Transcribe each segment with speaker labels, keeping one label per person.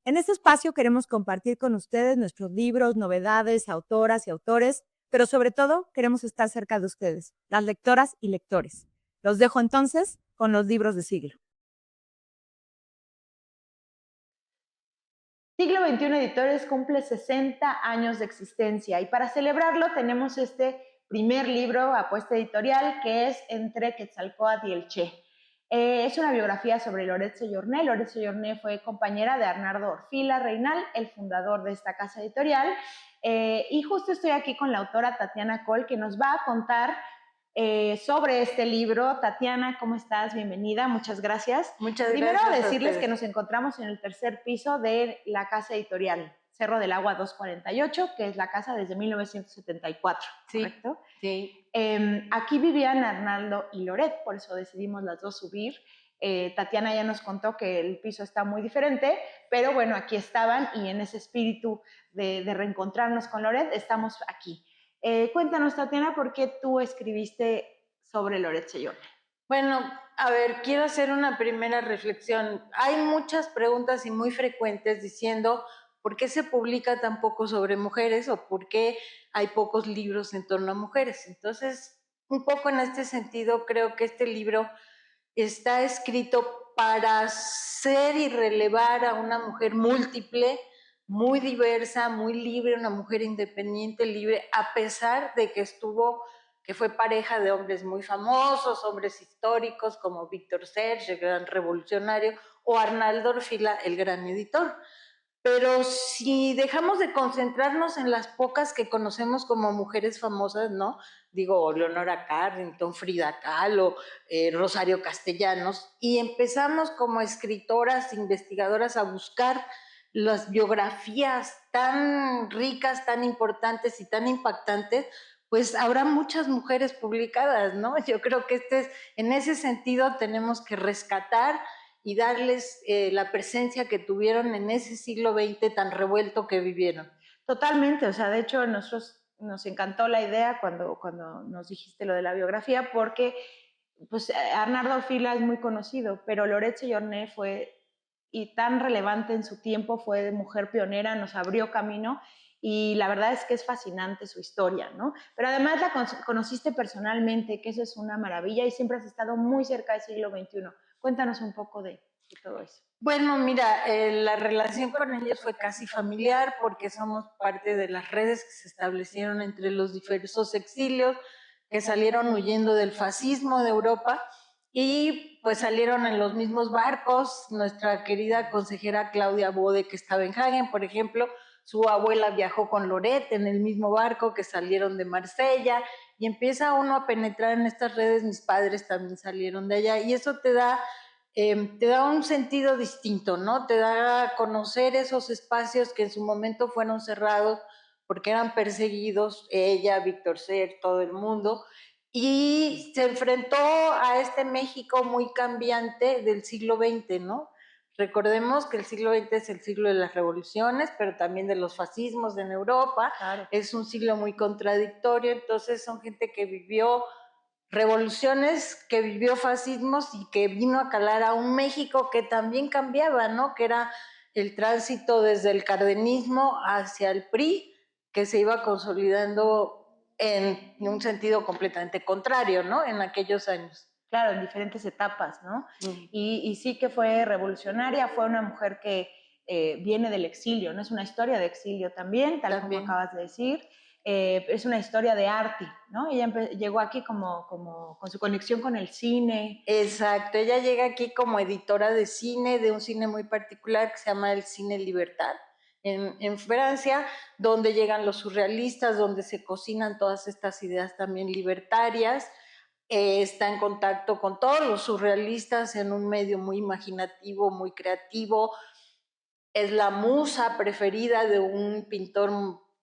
Speaker 1: En este espacio queremos compartir con ustedes nuestros libros, novedades, autoras y autores, pero sobre todo queremos estar cerca de ustedes, las lectoras y lectores. Los dejo entonces con los libros de siglo.
Speaker 2: Siglo XXI Editores cumple 60 años de existencia y para celebrarlo tenemos este primer libro, apuesta editorial, que es Entre Quetzalcóatl y el Che. Es una biografía sobre Loret Sellorné. Loret Sellorné fue compañera de Arnaldo Orfila Reynal, el fundador de esta casa editorial. Y justo estoy aquí con la autora Tatiana Coll, que nos va a contar sobre este libro. Tatiana, ¿cómo estás? Bienvenida, muchas gracias.
Speaker 3: Muchas
Speaker 2: Primero
Speaker 3: gracias
Speaker 2: decirles que nos encontramos en el tercer piso de la casa editorial Cerro del Agua 248, que es la casa desde 1974,
Speaker 3: sí,
Speaker 2: ¿correcto?
Speaker 3: Sí.
Speaker 2: Aquí vivían Arnaldo y Loret, por eso decidimos las dos subir. Tatiana ya nos contó que el piso está muy diferente, pero bueno, aquí estaban y en ese espíritu de reencontrarnos con Loret estamos aquí. Cuéntanos, Tatiana, ¿por qué tú escribiste sobre Loret Sellorné?
Speaker 3: Bueno, a ver, quiero hacer una primera reflexión. Hay muchas preguntas y muy frecuentes diciendo por qué se publica tan poco sobre mujeres o por qué hay pocos libros en torno a mujeres. Entonces, un poco en este sentido, creo que este libro está escrito para ser y relevar a una mujer múltiple, muy diversa, muy libre, una mujer independiente, libre, a pesar de que fue pareja de hombres muy famosos, hombres históricos como Víctor Serge, el gran revolucionario, o Arnaldo Orfila, el gran editor. Pero si dejamos de concentrarnos en las pocas que conocemos como mujeres famosas, ¿no? Digo, Leonora Carrington, Frida Kahlo, Rosario Castellanos, y empezamos como escritoras, investigadoras a buscar las biografías tan ricas, tan importantes y tan impactantes, pues habrá muchas mujeres publicadas, ¿no? Yo creo que en ese sentido tenemos que rescatar y darles la presencia que tuvieron en ese siglo XX tan revuelto que vivieron.
Speaker 2: Totalmente, o sea, de hecho nosotros nos encantó la idea cuando nos dijiste lo de la biografía, porque pues Arnaldo Orfila es muy conocido, pero Loret Sellorné fue y tan relevante en su tiempo, fue de mujer pionera, nos abrió camino y la verdad es que es fascinante su historia, ¿no? Pero además la conociste personalmente, que eso es una maravilla y siempre has estado muy cerca del siglo XXI. Cuéntanos un poco de todo eso.
Speaker 3: Bueno, mira, la relación con ellos fue casi familiar porque somos parte de las redes que se establecieron entre los diversos exilios que salieron huyendo del fascismo de Europa y pues salieron en los mismos barcos. Nuestra querida consejera Claudia Bode, que estaba en Hagen, por ejemplo, su abuela viajó con Loret en el mismo barco que salieron de Marsella y empieza uno a penetrar en estas redes. Mis padres también salieron de allá y eso te da un sentido distinto, ¿no? Te da a conocer esos espacios que en su momento fueron cerrados porque eran perseguidos, ella, Víctor Ser, todo el mundo, y se enfrentó a este México muy cambiante del siglo XX, ¿no? Recordemos que el siglo XX es el siglo de las revoluciones, pero también de los fascismos en Europa. Claro. Es un siglo muy contradictorio, entonces son gente que vivió revoluciones, que vivió fascismos y que vino a calar a un México que también cambiaba, ¿no? Que era el tránsito desde el cardenismo hacia el PRI, que se iba consolidando en un sentido completamente contrario, ¿no? En aquellos años.
Speaker 2: Claro, en diferentes etapas, ¿no? Y sí que fue revolucionaria, fue una mujer que viene del exilio, ¿no? Es una historia de exilio también, tal como acabas de decir. Es una historia de arte, ¿no? Ella llegó aquí como con su conexión con el cine.
Speaker 3: Exacto, ella llega aquí como editora de cine, de un cine muy particular que se llama el Cine Libertad, en Francia, donde llegan los surrealistas, donde se cocinan todas estas ideas también libertarias. Está en contacto con todos los surrealistas en un medio muy imaginativo, muy creativo. Es la musa preferida de un pintor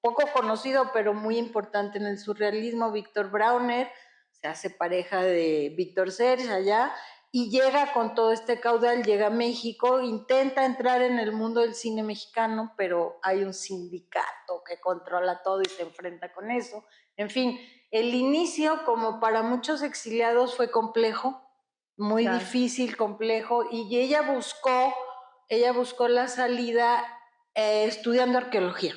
Speaker 3: poco conocido, pero muy importante en el surrealismo, Víctor Brauner. Se hace pareja de Víctor Serge allá y llega con todo este caudal, llega a México, intenta entrar en el mundo del cine mexicano, pero hay un sindicato que controla todo y se enfrenta con eso. En fin, el inicio, como para muchos exiliados, fue complejo, muy difícil, complejo, y ella buscó ella buscó la salida estudiando arqueología.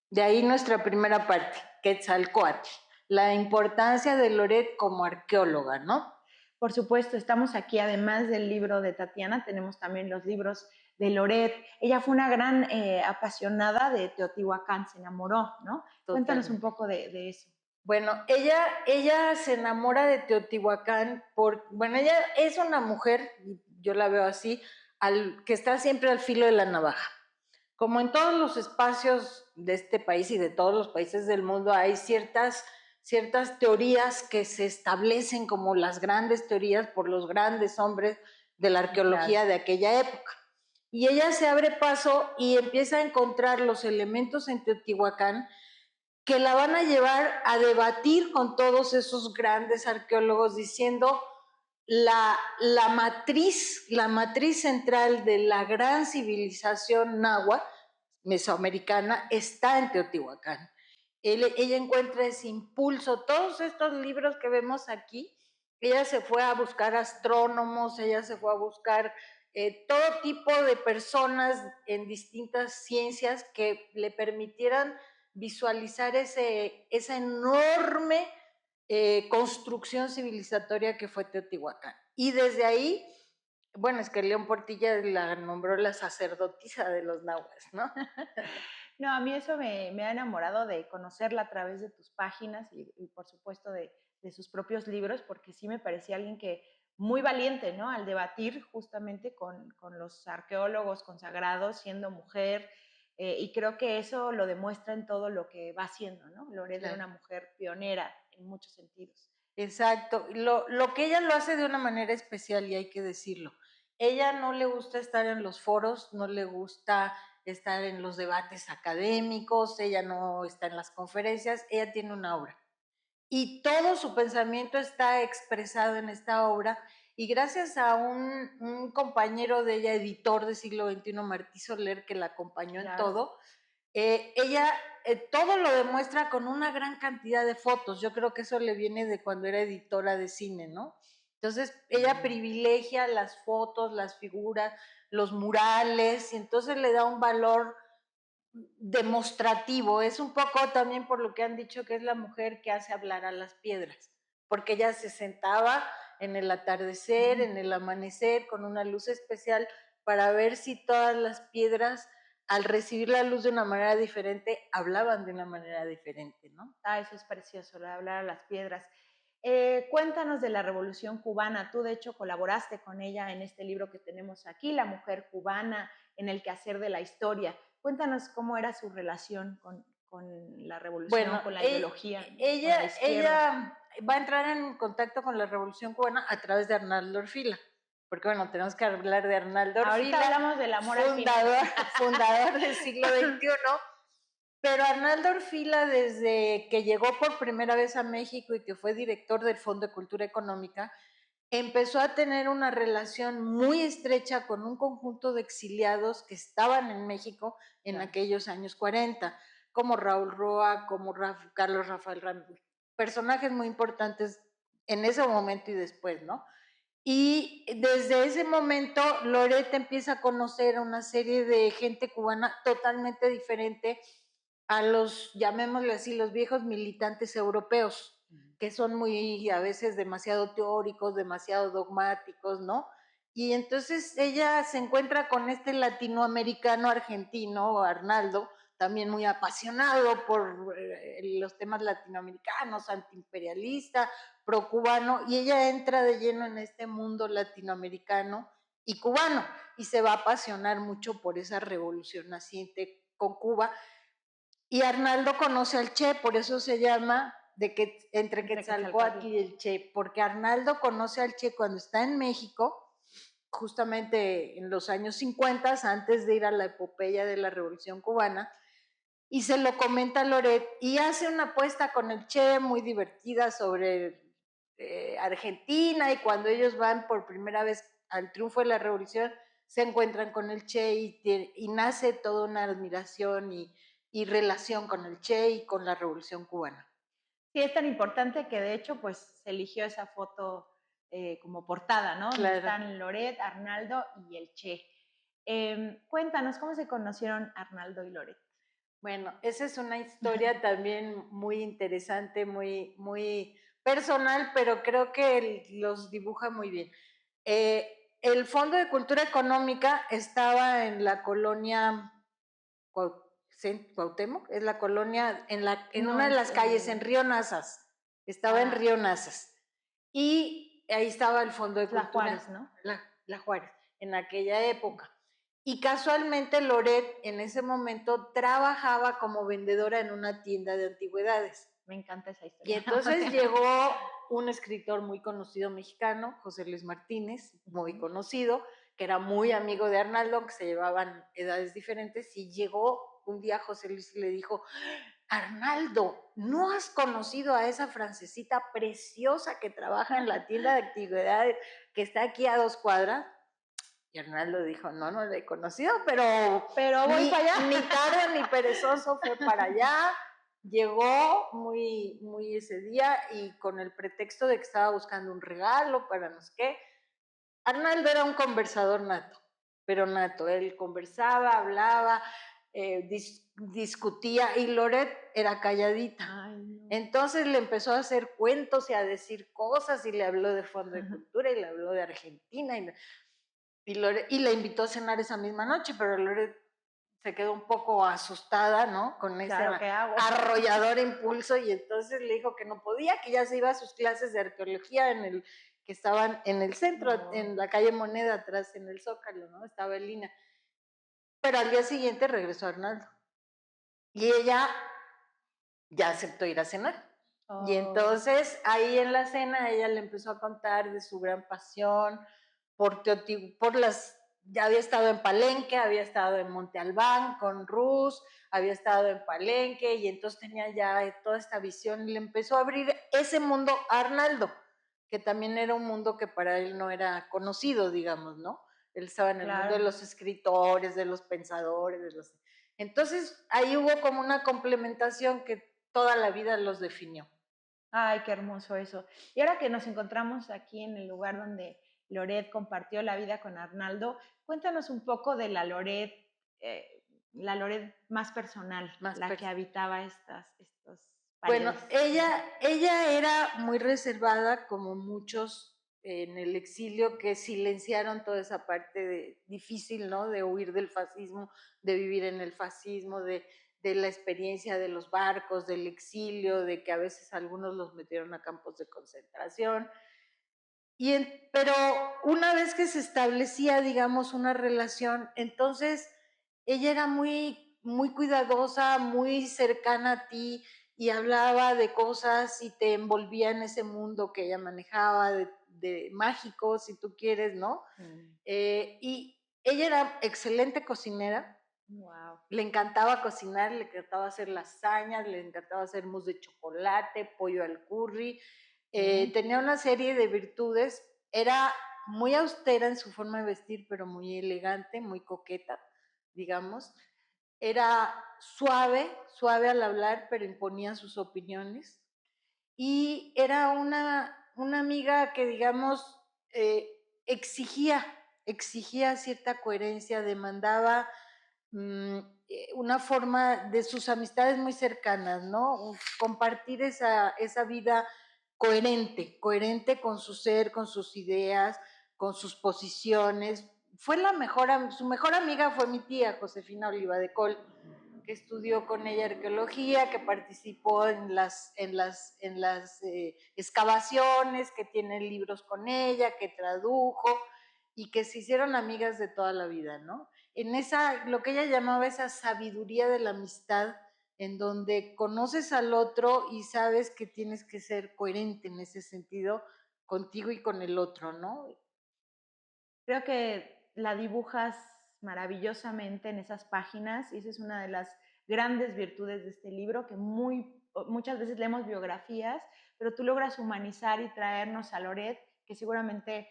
Speaker 3: De ahí nuestra primera parte, Quetzalcóatl, la importancia de Loret como arqueóloga, ¿no?
Speaker 2: Por supuesto, estamos aquí, además del libro de Tatiana, tenemos también los libros de Loret. Ella fue una gran apasionada de Teotihuacán, se enamoró, ¿no?
Speaker 3: Totalmente.
Speaker 2: Cuéntanos un poco de eso.
Speaker 3: Bueno, ella se enamora de Teotihuacán bueno, ella es una mujer, yo la veo así, que está siempre al filo de la navaja. Como en todos los espacios de este país y de todos los países del mundo, hay ciertas teorías que se establecen como las grandes teorías por los grandes hombres de la arqueología, claro, de aquella época. Y ella se abre paso y empieza a encontrar los elementos en Teotihuacán que la van a llevar a debatir con todos esos grandes arqueólogos diciendo la matriz central de la gran civilización náhuatl mesoamericana está en Teotihuacán. Ella encuentra ese impulso, todos estos libros que vemos aquí, ella se fue a buscar astrónomos, ella se fue a buscar todo tipo de personas en distintas ciencias que le permitieran visualizar esa enorme construcción civilizatoria que fue Teotihuacán. Y desde ahí, bueno, es que León Portilla la nombró la sacerdotisa de los náhuatl, ¿no?
Speaker 2: No, a mí eso me ha enamorado de conocerla a través de tus páginas y por supuesto de sus propios libros, porque sí me parecía alguien que muy valiente, ¿no? Al debatir justamente con los arqueólogos consagrados, siendo mujer, y creo que eso lo demuestra en todo lo que va haciendo, ¿no? Loret era una mujer pionera en muchos sentidos.
Speaker 3: Exacto, lo que ella lo hace de una manera especial y hay que decirlo. Ella no le gusta estar en los foros, no le gusta estar en los debates académicos, ella no está en las conferencias, ella tiene una obra. Y todo su pensamiento está expresado en esta obra y gracias a un compañero de ella, editor de Siglo XXI, Martí Soler, que la acompañó en todo, ella todo lo demuestra con una gran cantidad de fotos. Yo creo que eso le viene de cuando era editora de cine, ¿no? Entonces, ella privilegia las fotos, las figuras, los murales, y entonces le da un valor demostrativo. Es un poco también por lo que han dicho que es la mujer que hace hablar a las piedras, porque ella se sentaba en el atardecer, en el amanecer, con una luz especial para ver si todas las piedras, al recibir la luz de una manera diferente, hablaban de una manera diferente, ¿no?
Speaker 2: Ah, eso es precioso, lo de hablar a las piedras. Cuéntanos de la Revolución Cubana. Tú, de hecho, colaboraste con ella en este libro que tenemos aquí, La mujer cubana en el quehacer de la historia. Cuéntanos cómo era su relación con la revolución, bueno, con la ideología.
Speaker 3: Ella va a entrar en contacto con la Revolución Cubana a través de Arnaldo Orfila, porque bueno, tenemos que hablar de Arnaldo Orfila.
Speaker 2: Ahorita hablamos del amor
Speaker 3: fundador del siglo XXI. Pero Arnaldo Orfila, desde que llegó por primera vez a México y que fue director del Fondo de Cultura Económica, empezó a tener una relación muy estrecha con un conjunto de exiliados que estaban en México en aquellos años 40, como Raúl Roa, como Carlos Rafael Ramírez, personajes muy importantes en ese momento y después, ¿no? Y desde ese momento Loret empieza a conocer a una serie de gente cubana totalmente diferente a los, llamémosle así, los viejos militantes europeos, que son muy, a veces, demasiado teóricos, demasiado dogmáticos, ¿no? Y entonces ella se encuentra con este latinoamericano argentino, Arnaldo, también muy apasionado por los temas latinoamericanos, antiimperialista, procubano, y ella entra de lleno en este mundo latinoamericano y cubano, y se va a apasionar mucho por esa revolución naciente con Cuba. Y Arnaldo conoce al Che, por eso se llama entre Quetzalcóatl y el Che, porque Arnaldo conoce al Che cuando está en México, justamente en los años 50, antes de ir a la epopeya de la Revolución Cubana, y se lo comenta a Loret, y hace una apuesta con el Che muy divertida sobre Argentina, y cuando ellos van por primera vez al triunfo de la Revolución, se encuentran con el Che y nace toda una admiración y relación con el Che y con la Revolución Cubana.
Speaker 2: Sí, es tan importante que de hecho pues se eligió esa foto como portada, ¿no?
Speaker 3: Claro.
Speaker 2: Donde están Loret, Arnaldo y el Che. Cuéntanos, ¿cómo se conocieron Arnaldo y Loret?
Speaker 3: Bueno, esa es una historia también muy interesante, muy personal, pero creo que los dibuja muy bien. El Fondo de Cultura Económica estaba en la colonia Cuauhtémoc, es la colonia, en
Speaker 2: No,
Speaker 3: una de las calles, en Río Nazas, estaba en Río Nazas. Y ahí estaba el Fondo de
Speaker 2: La
Speaker 3: Cultura.
Speaker 2: Juárez, ¿no?
Speaker 3: La Juárez, en aquella época. Y casualmente Loret en ese momento trabajaba como vendedora en una tienda de antigüedades.
Speaker 2: Me encanta esa historia.
Speaker 3: Y entonces llegó un escritor muy conocido mexicano, José Luis Martínez, muy conocido, que era muy amigo de Arnaldo, aunque se llevaban edades diferentes, y llegó un día José Luis y le dijo: Arnaldo, ¿no has conocido a esa francesita preciosa que trabaja en la tienda de antigüedades que está aquí a 2 cuadras? Y Arnaldo dijo: no la he conocido, pero
Speaker 2: voy para allá.
Speaker 3: Ni tarde ni perezoso fue para allá. Llegó muy ese día y con el pretexto de que estaba buscando un regalo para no sé qué. Arnaldo era un conversador nato, pero nato. Él conversaba, hablaba, discutía, y Loret era calladita.
Speaker 2: Ay, no.
Speaker 3: Entonces le empezó a hacer cuentos y a decir cosas, y le habló de Fondo de Cultura y le habló de Argentina, y la invitó a cenar esa misma noche, pero Loret se quedó un poco asustada, ¿no? Con ese arrollador impulso, y entonces le dijo que no podía, que ya se iba a sus clases de arqueología que estaban en el centro, en la calle Moneda, atrás en el Zócalo, ¿no? Estaba Elina. Pero al día siguiente regresó Arnaldo. Y ella ya aceptó ir a cenar. Y entonces ahí en la cena ella le empezó a contar de su gran pasión ya había estado en Palenque, había estado en Monte Albán con Rus, había estado en Palenque, y entonces tenía ya toda esta visión, y le empezó a abrir ese mundo a Arnaldo, que también era un mundo que para él no era conocido, digamos, ¿no? Él estaba en el mundo de los escritores, de los pensadores, Entonces ahí hubo como una complementación que toda la vida los definió.
Speaker 2: Ay, qué hermoso eso. Y ahora que nos encontramos aquí en el lugar donde Loret compartió la vida con Arnaldo, cuéntanos un poco de la Loret más personal, que habitaba estos paredes.
Speaker 3: Bueno, ella era muy reservada, como muchos en el exilio, que silenciaron toda esa parte difícil, ¿no? De huir del fascismo, de vivir en el fascismo, de la experiencia de los barcos, del exilio, de que a veces algunos los metieron a campos de concentración. Pero una vez que se establecía, digamos, una relación, entonces ella era muy cuidadosa, muy cercana a ti, y hablaba de cosas y te envolvía en ese mundo que ella manejaba, de mágico, si tú quieres, ¿no? Y ella era excelente cocinera.
Speaker 2: Wow.
Speaker 3: Le encantaba cocinar, le encantaba hacer lasañas, le encantaba hacer mousse de chocolate, pollo al curry. Tenía una serie de virtudes. Era muy austera en su forma de vestir, pero muy elegante, muy coqueta, digamos. Era suave al hablar, pero imponía sus opiniones. Y era una amiga que, digamos, exigía cierta coherencia, demandaba una forma de sus amistades muy cercanas, ¿no? Compartir esa vida coherente con su ser, con sus ideas, con sus posiciones. Su mejor amiga fue mi tía, Josefina Oliva de Col, que estudió con ella arqueología, que participó en las excavaciones, que tiene libros con ella, que tradujo, y que se hicieron amigas de toda la vida, ¿no? En lo que ella llamaba esa sabiduría de la amistad, en donde conoces al otro y sabes que tienes que ser coherente en ese sentido contigo y con el otro, ¿no?
Speaker 2: Creo que la dibujas maravillosamente en esas páginas, y esa es una de las grandes virtudes de este libro, que muchas veces leemos biografías, pero tú logras humanizar y traernos a Loret, que seguramente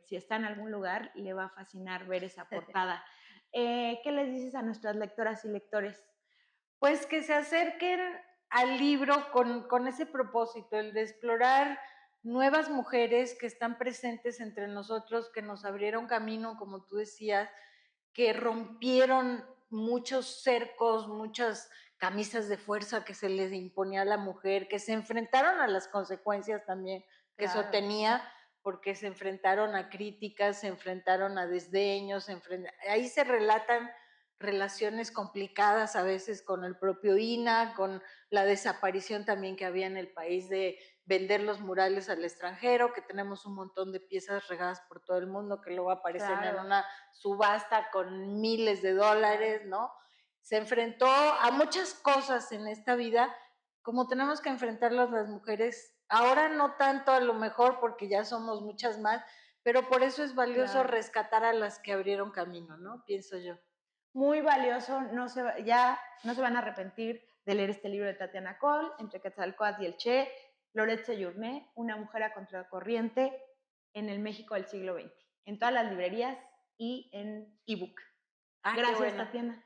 Speaker 2: si está en algún lugar le va a fascinar ver esa portada. ¿Qué les dices a nuestras lectoras y lectores?
Speaker 3: Pues que se acerquen al libro con ese propósito, el de explorar nuevas mujeres que están presentes entre nosotros, que nos abrieron camino, como tú decías, que rompieron muchos cercos, muchas camisas de fuerza que se les imponía a la mujer, que se enfrentaron a las consecuencias también que eso
Speaker 2: Claro.
Speaker 3: tenía, porque se enfrentaron a críticas, se enfrentaron a desdeños, ahí se relatan relaciones complicadas a veces con el propio INAH, con la desaparición también que había en el país de vender los murales al extranjero, que tenemos un montón de piezas regadas por todo el mundo que luego aparecen en una subasta con miles de dólares, ¿no? Se enfrentó a muchas cosas en esta vida, como tenemos que enfrentarlas las mujeres, ahora no tanto a lo mejor porque ya somos muchas más, pero por eso es valioso rescatar a las que abrieron camino, ¿no? Pienso yo.
Speaker 2: Muy valioso, ya no se van a arrepentir de leer este libro de Tatiana Cole, Entre Quetzalcóatl y el Che, Loret Sejourné, una mujer a contracorriente en el México del siglo XX, en todas las librerías y en ebook. Gracias, Tatiana.